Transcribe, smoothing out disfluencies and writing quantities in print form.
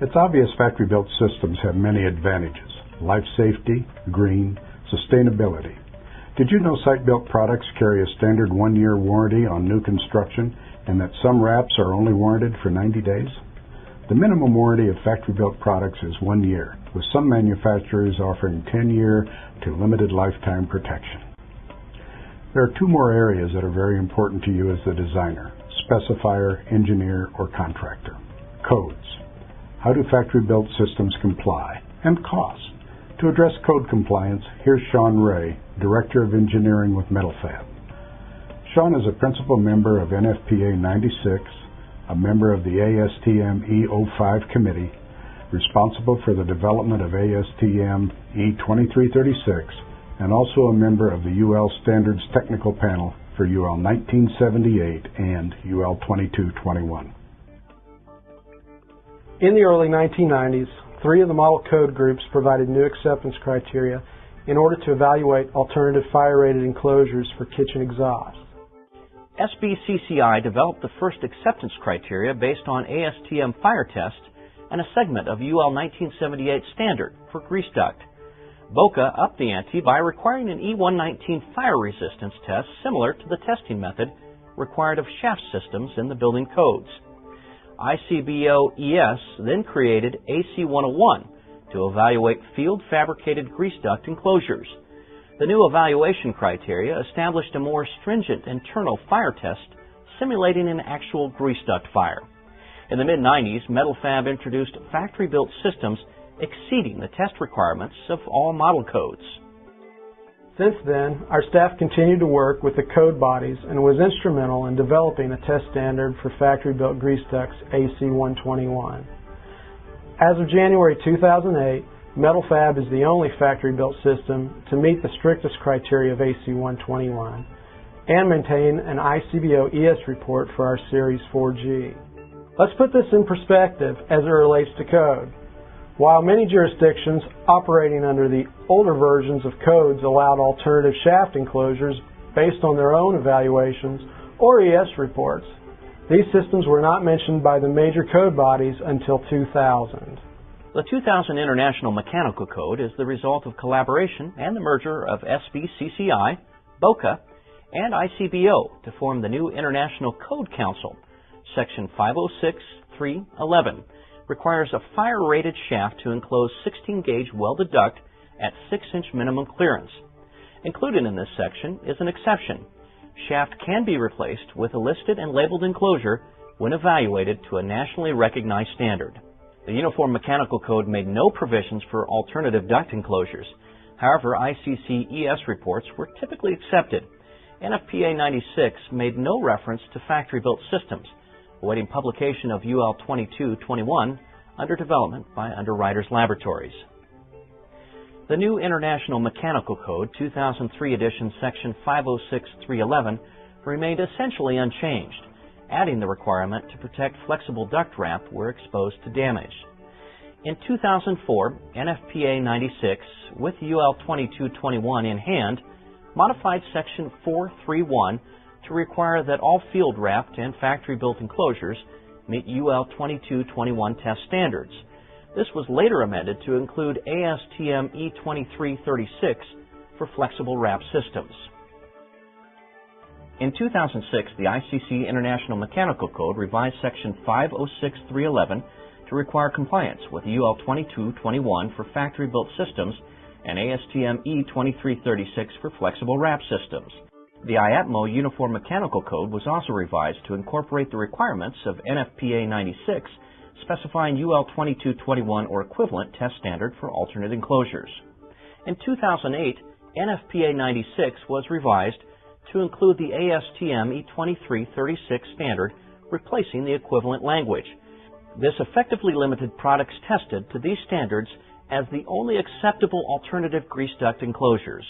It's obvious factory-built systems have many advantages: life safety, green, sustainability. Did you know site-built products carry a standard 1-year warranty on new construction and that some wraps are only warranted for 90 days? The minimum warranty of factory-built products is 1 year, with some manufacturers offering 10-year to limited lifetime protection. There are 2 more areas that are very important to you as the designer: specifier, engineer, or contractor. Codes. How do factory-built systems comply? And cost. To address code compliance, here's Sean Ray, Director of Engineering with Metal-Fab. Sean is a principal member of NFPA 96, a member of the ASTM E05 committee, responsible for the development of ASTM E2336, and also a member of the UL Standards Technical Panel for UL 1978 and UL 2221. In the early 1990s, 3 of the model code groups provided new acceptance criteria in order to evaluate alternative fire-rated enclosures for kitchen exhaust. SBCCI developed the first acceptance criteria based on ASTM fire test and a segment of UL 1978 standard for grease duct. BOCA upped the ante by requiring an E119 fire resistance test similar to the testing method required of shaft systems in the building codes. ICBO-ES then created AC101 to evaluate field fabricated grease duct enclosures. The new evaluation criteria established a more stringent internal fire test simulating an actual grease duct fire. In the mid-90s, Metal-Fab introduced factory-built systems exceeding the test requirements of all model codes. Since then, our staff continued to work with the code bodies and was instrumental in developing a test standard for factory-built grease ducts AC121. As of January 2008, Metal-Fab is the only factory-built system to meet the strictest criteria of AC121 and maintain an ICBO-ES report for our Series 4G. Let's put this in perspective as it relates to code. While many jurisdictions operating under the older versions of codes allowed alternative shaft enclosures based on their own evaluations or ES reports, these systems were not mentioned by the major code bodies until 2000. The 2000 International Mechanical Code is the result of collaboration and the merger of SBCCI, BOCA, and ICBO to form the new International Code Council. Section 506.3.11 requires a fire-rated shaft to enclose 16-gauge welded duct at 6-inch minimum clearance. Included in this section is an exception. Shaft can be replaced with a listed and labeled enclosure when evaluated to a nationally recognized standard. The Uniform Mechanical Code made no provisions for alternative duct enclosures. However, ICC-ES reports were typically accepted. NFPA 96 made no reference to factory-built systems, awaiting publication of UL 2221 under development by Underwriters Laboratories. The new International Mechanical Code 2003 edition section 506.3.11 remained essentially unchanged, adding the requirement to protect flexible duct wrap where exposed to damage. In 2004, NFPA 96, with UL 2221 in hand, modified section 431 to require that all field wrapped and factory-built enclosures meet UL 2221 test standards. This was later amended to include ASTM E2336 for flexible wrap systems. In 2006, the ICC International Mechanical Code revised section 506.3.11 to require compliance with UL 2221 for factory-built systems and ASTM E2336 for flexible wrap systems. The IAPMO Uniform Mechanical Code was also revised to incorporate the requirements of NFPA 96, specifying UL 2221 or equivalent test standard for alternate enclosures. In 2008, NFPA 96 was revised to include the ASTM E2336 standard, replacing the equivalent language. This effectively limited products tested to these standards as the only acceptable alternative grease duct enclosures.